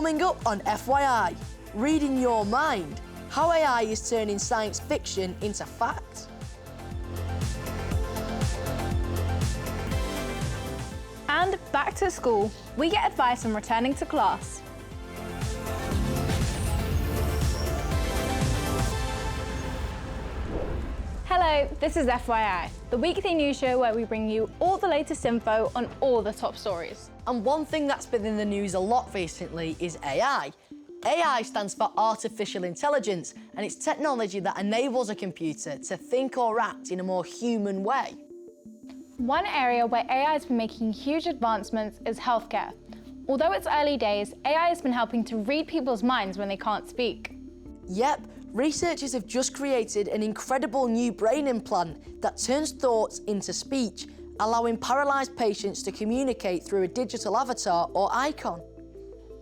Coming up on FYI, reading your mind, how AI is turning science fiction into fact. And back to school, we get advice on returning to class. Hello, this is FYI, the weekly news show where we bring you all the latest info on all the top stories. And one thing that's been in the news a lot recently is AI. AI stands for artificial intelligence, and it's technology that enables a computer to think or act in a more human way. One area where AI has been making huge advancements is healthcare. Although it's early days, AI has been helping to read people's minds when they can't speak. Yep, researchers have just created an incredible new brain implant that turns thoughts into speech, allowing paralysed patients to communicate through a digital avatar or icon.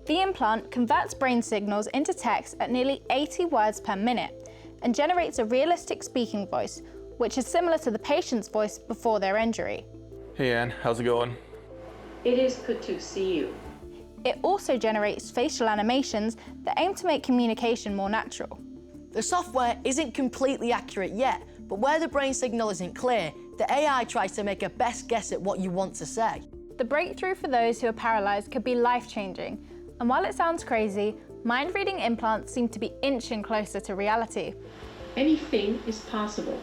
The implant converts brain signals into text at nearly 80 words per minute and generates a realistic speaking voice, which is similar to the patient's voice before their injury. Hey Anne, how's it going? It is good to see you. It also generates facial animations that aim to make communication more natural. The software isn't completely accurate yet, but where the brain signal isn't clear, the AI tries to make a best guess at what you want to say. The breakthrough for those who are paralysed could be life-changing, and while it sounds crazy, mind-reading implants seem to be inching closer to reality. Anything is possible.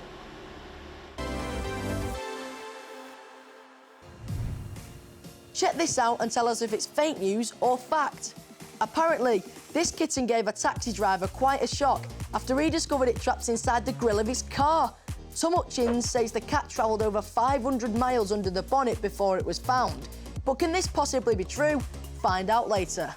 Check this out and tell us if it's fake news or fact. Apparently, this kitten gave a taxi driver quite a shock after he discovered it trapped inside the grille of his car. Tom Hutchins says the cat travelled over 500 miles under the bonnet before it was found. But can this possibly be true? Find out later.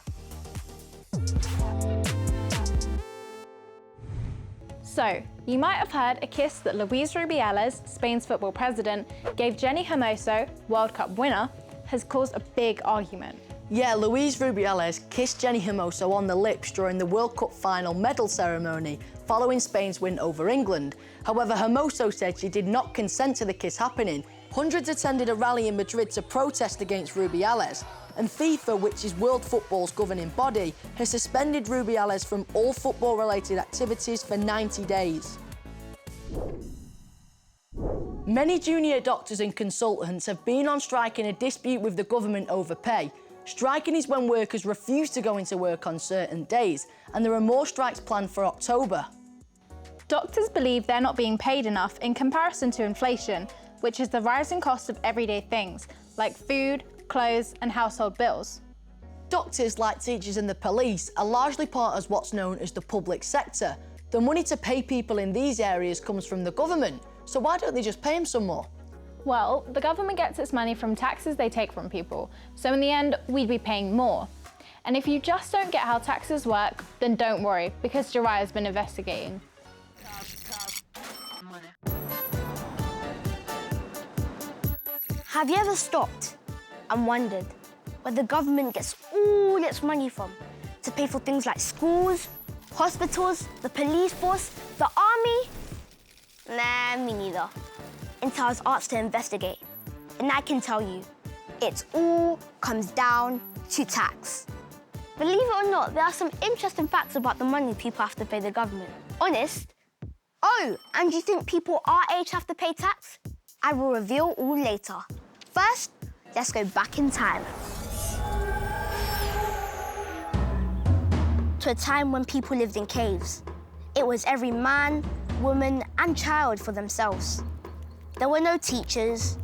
So, you might have heard a kiss that Luis Rubiales, Spain's football president, gave Jenny Hermoso, World Cup winner, has caused a big argument. Yeah, Luis Rubiales kissed Jenny Hermoso on the lips during the World Cup final medal ceremony following Spain's win over England. However, Hermoso said she did not consent to the kiss happening. Hundreds attended a rally in Madrid to protest against Rubiales, and FIFA, which is world football's governing body, has suspended Rubiales from all football-related activities for 90 days. Many junior doctors and consultants have been on strike in a dispute with the government over pay. Striking is when workers refuse to go into work on certain days, and there are more strikes planned for October. Doctors believe they're not being paid enough in comparison to inflation, which is the rising cost of everyday things, like food, clothes, and household bills. Doctors, like teachers and the police, are largely part of what's known as the public sector. The money to pay people in these areas comes from the government, so why don't they just pay them some more? Well, the government gets its money from taxes they take from people, so in the end, we'd be paying more. And if you just don't get how taxes work, then don't worry, because Jirai has been investigating. Have you ever stopped and wondered where the government gets all its money from to pay for things like schools, hospitals, the police force, the army? Nah, me neither. Until I was asked to investigate. And I can tell you, it all comes down to tax. Believe it or not, there are some interesting facts about the money people have to pay the government. Honest. Oh, and you think people our age have to pay tax? I will reveal all later. First, let's go back in time. To a time when people lived in caves. It was every man, woman, and child for themselves. There were no teachers,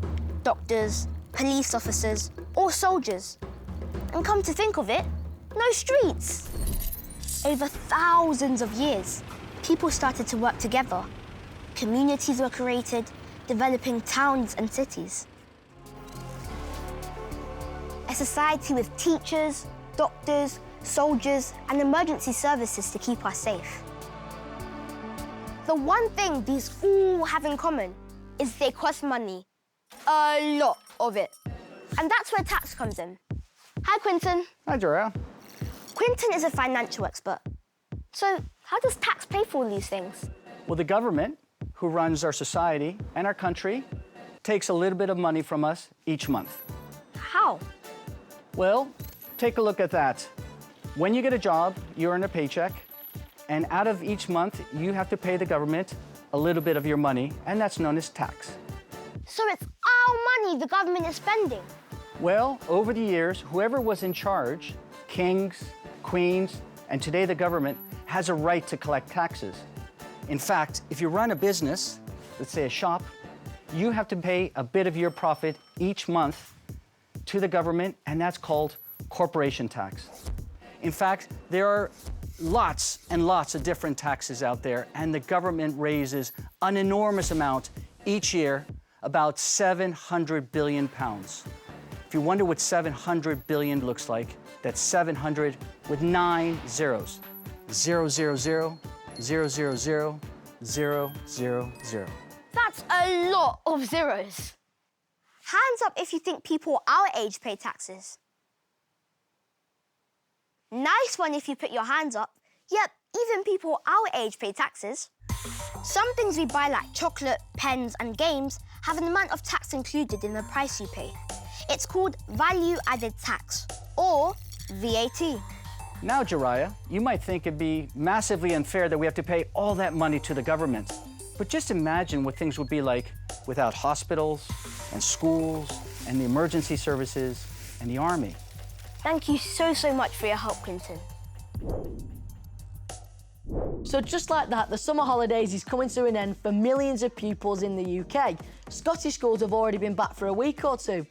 doctors, police officers, or soldiers. And come to think of it, no streets. Over thousands of years, people started to work together. Communities were created, developing towns and cities. A society with teachers, doctors, soldiers, and emergency services to keep us safe. The one thing these all have in common is they cost money. A lot of it. And that's where tax comes in. Hi, Quinton. Hi, Jorah. Quinton is a financial expert. So how does tax pay for all these things? Well, the government, who runs our society and our country, takes a little bit of money from us each month. How? Well, take a look at that. When you get a job, you earn a paycheck, and out of each month, you have to pay the government a little bit of your money, and that's known as tax. So it's our money the government is spending. Well, over the years, whoever was in charge, kings, queens, and today the government, has a right to collect taxes. In fact, if you run a business, let's say a shop, you have to pay a bit of your profit each month to the government, and that's called corporation tax. In fact, there are lots and lots of different taxes out there, and the government raises an enormous amount each year, about 700 billion pounds. If you wonder what 700 billion looks like, that's 700 with 9 zeros. 000, 000, 000, 000. That's a lot of zeros. Hands up if you think people our age pay taxes. Nice one if you put your hands up. Yep, even people our age pay taxes. Some things we buy like chocolate, pens and games have an amount of tax included in the price you pay. It's called value-added tax, or VAT. Now, Jariah, you might think it'd be massively unfair that we have to pay all that money to the government. But just imagine what things would be like without hospitals and schools and the emergency services and the army. Thank you so much for your help, Clinton. So just like that, the summer holidays is coming to an end for millions of pupils in the UK. Scottish schools have already been back for a week or two.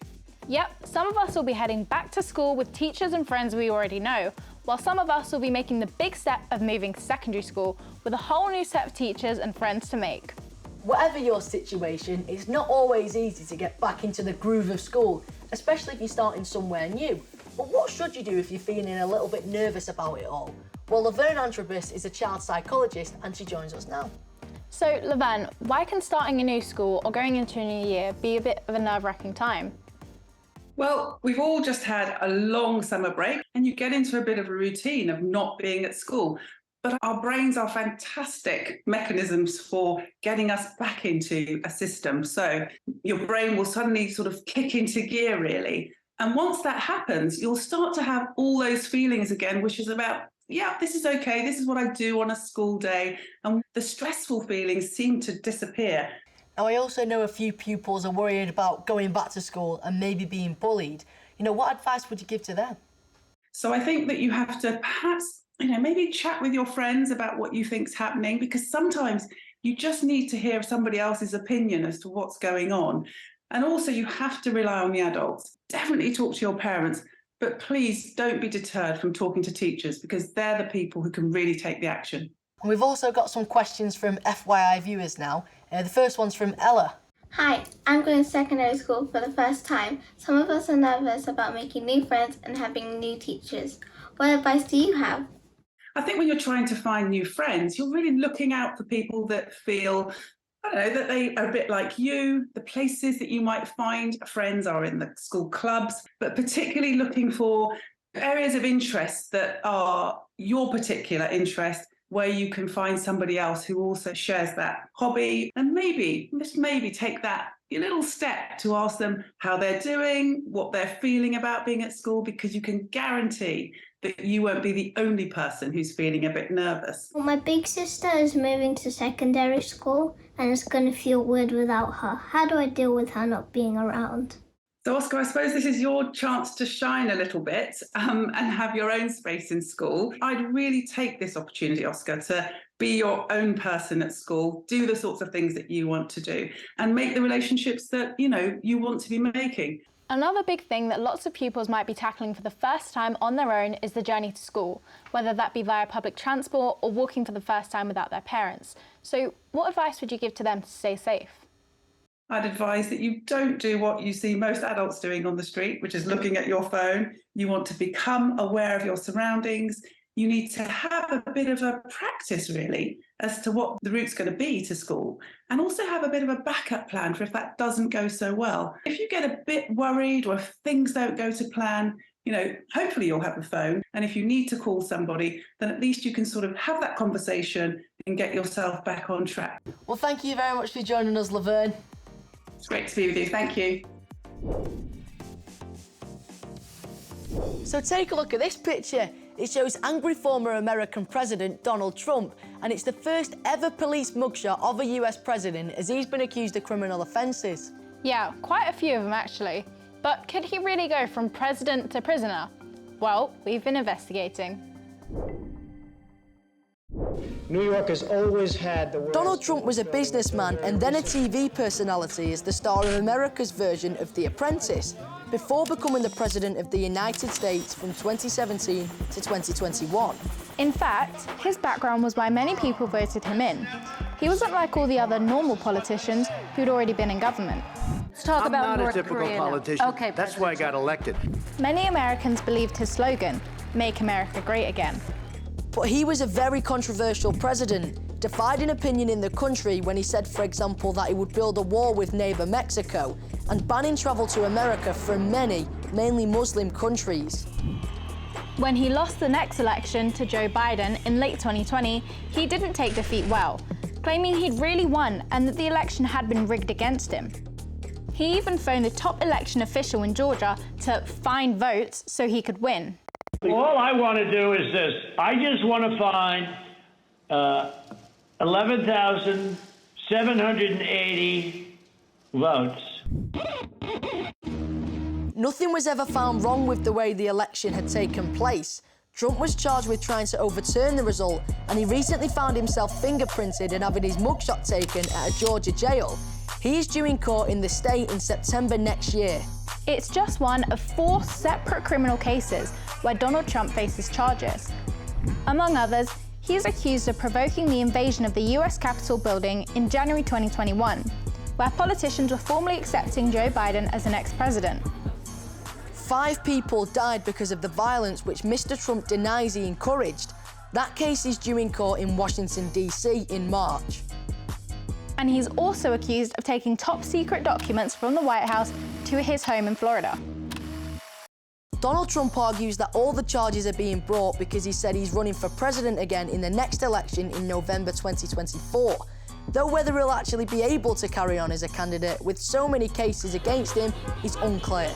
Yep, some of us will be heading back to school with teachers and friends we already know, while some of us will be making the big step of moving to secondary school with a whole new set of teachers and friends to make. Whatever your situation, it's not always easy to get back into the groove of school, especially if you're starting somewhere new. But what should you do if you're feeling a little bit nervous about it all? Well, Laverne Antrobus is a child psychologist and she joins us now. So, Laverne, why can starting a new school or going into a new year be a bit of a nerve-wracking time? Well, we've all just had a long summer break and you get into a bit of a routine of not being at school. But our brains are fantastic mechanisms for getting us back into a system. So your brain will suddenly sort of kick into gear, really. And once that happens, you'll start to have all those feelings again, which is about, yeah, this is okay. This is what I do on a school day. And the stressful feelings seem to disappear. Now, I also know a few pupils are worried about going back to school and maybe being bullied. You know, what advice would you give to them? So I think that you have to perhaps, maybe chat with your friends about what you think's happening, because sometimes you just need to hear somebody else's opinion as to what's going on. And also you have to rely on the adults. Definitely talk to your parents, but please don't be deterred from talking to teachers because they're the people who can really take the action. And we've also got some questions from FYI viewers now. The first one's from Ella. Hi, I'm going to secondary school for the first time. Some of us are nervous about making new friends and having new teachers. What advice do you have? I think when you're trying to find new friends, you're really looking out for people that feel, that they are a bit like you. The places that you might find friends are in the school clubs, but particularly looking for areas of interest that are your particular interest, where you can find somebody else who also shares that hobby, and maybe take that little step to ask them how they're doing, what they're feeling about being at school, because you can guarantee that you won't be the only person who's feeling a bit nervous. Well, my big sister is moving to secondary school and it's going to feel weird without her. How do I deal with her not being around? So, Oscar, I suppose this is your chance to shine a little bit and have your own space in school. I'd really take this opportunity, Oscar, to be your own person at school, do the sorts of things that you want to do, and make the relationships that, you want to be making. Another big thing that lots of pupils might be tackling for the first time on their own is the journey to school, whether that be via public transport or walking for the first time without their parents. So what advice would you give to them to stay safe? I'd advise that you don't do what you see most adults doing on the street, which is looking at your phone. You want to become aware of your surroundings. You need to have a bit of a practice, really, as to what the route's going to be to school, and also have a bit of a backup plan for if that doesn't go so well. If you get a bit worried or if things don't go to plan, hopefully you'll have a phone. And if you need to call somebody, then at least you can sort of have that conversation and get yourself back on track. Well, thank you very much for joining us, Laverne. It's great to be with you. Thank you. So take a look at this picture. It shows angry former American President Donald Trump, and it's the first ever police mugshot of a US president as he's been accused of criminal offences. Yeah, quite a few of them actually. But could he really go from president to prisoner? Well, we've been investigating. New York has always had the world's... Donald Trump was a businessman and then a TV personality as the star of America's version of The Apprentice, before becoming the President of the United States from 2017 to 2021. In fact, his background was why many people voted him in. He wasn't like all the other normal politicians who'd already been in government. Let's talk about I'm not North a typical Korea now. politician. Okay, That's why I got elected. Many Americans believed his slogan, "Make America Great Again." But he was a very controversial president, dividing opinion in the country when he said, for example, that he would build a wall with neighbour Mexico and banning travel to America from many, mainly Muslim countries. When he lost the next election to Joe Biden in late 2020, he didn't take defeat well, claiming he'd really won and that the election had been rigged against him. He even phoned the top election official in Georgia to find votes so he could win. All I want to do is this. I just want to find 11,780 votes. Nothing was ever found wrong with the way the election had taken place. Trump was charged with trying to overturn the result, and he recently found himself fingerprinted and having his mugshot taken at a Georgia jail. He is due in court in the state in September next year. It's just one of 4 separate criminal cases where Donald Trump faces charges. Among others, he is accused of provoking the invasion of the US Capitol building in January 2021, where politicians were formally accepting Joe Biden as the next president. 5 people died because of the violence which Mr. Trump denies he encouraged. That case is due in court in Washington, D.C. in March. And he's also accused of taking top secret documents from the White House to his home in Florida. Donald Trump argues that all the charges are being brought because he said he's running for president again in the next election in November 2024. Though whether he'll actually be able to carry on as a candidate with so many cases against him is unclear.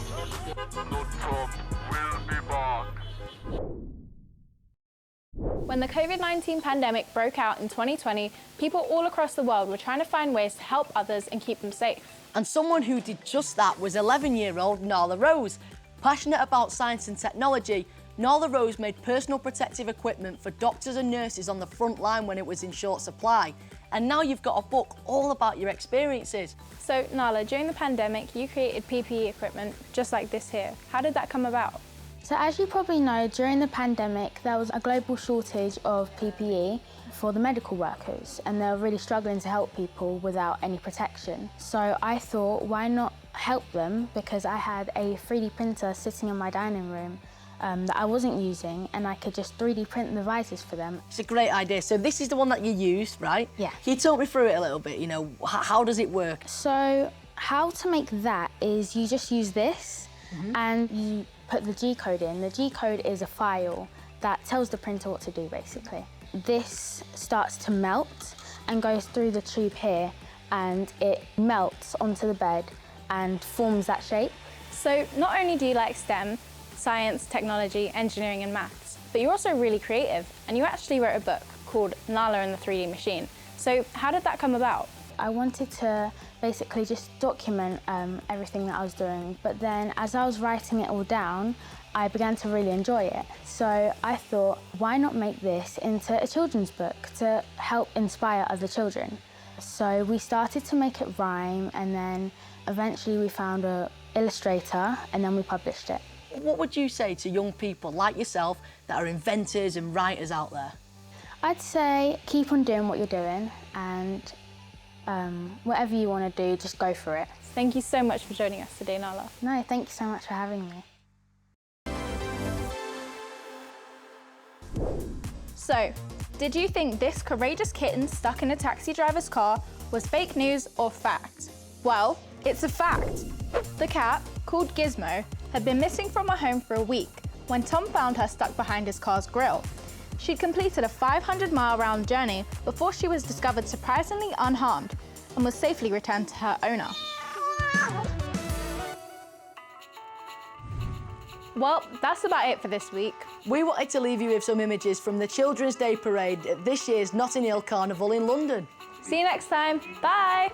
When the COVID-19 pandemic broke out in 2020, people all across the world were trying to find ways to help others and keep them safe. And someone who did just that was 11-year-old Nala Rose. Passionate about science and technology, Nala Rose made personal protective equipment for doctors and nurses on the front line when it was in short supply. And now you've got a book all about your experiences. So, Nala, during the pandemic, you created PPE equipment just like this here. How did that come about? So as you probably know, during the pandemic, there was a global shortage of PPE for the medical workers, and they were really struggling to help people without any protection. So I thought, why not help them? Because I had a 3D printer sitting in my dining room that I wasn't using, and I could just 3D print the visors for them. It's a great idea. So this is the one that you used, right? Yeah. Can you talk me through it a little bit? You know, how does it work? So how to make that is you just use this and you put the G code in. The G code is a file that tells the printer what to do, basically. This starts to melt and goes through the tube here, and it melts onto the bed and forms that shape. So not only do you like STEM, science, technology, engineering and maths, but you're also really creative, and you actually wrote a book called Nala and the 3D Machine. So how did that come about? I wanted to basically just document everything that I was doing, but then as I was writing it all down, I began to really enjoy it. So I thought, why not make this into a children's book to help inspire other children? So we started to make it rhyme, and then eventually we found an illustrator, and then we published it. What would you say to young people like yourself that are inventors and writers out there? I'd say keep on doing what you're doing, and whatever you want to do, just go for it. Thank you so much for joining us today, Nala. No, thank you so much for having me. So, did you think this courageous kitten stuck in a taxi driver's car was fake news or fact? Well, it's a fact. The cat, called Gizmo, had been missing from her home for a week when Tom found her stuck behind his car's grille. She'd completed a 500-mile round journey before she was discovered surprisingly unharmed and was safely returned to her owner. Well, that's about it for this week. We wanted to leave you with some images from the Children's Day Parade at this year's Notting Hill Carnival in London. See you next time. Bye.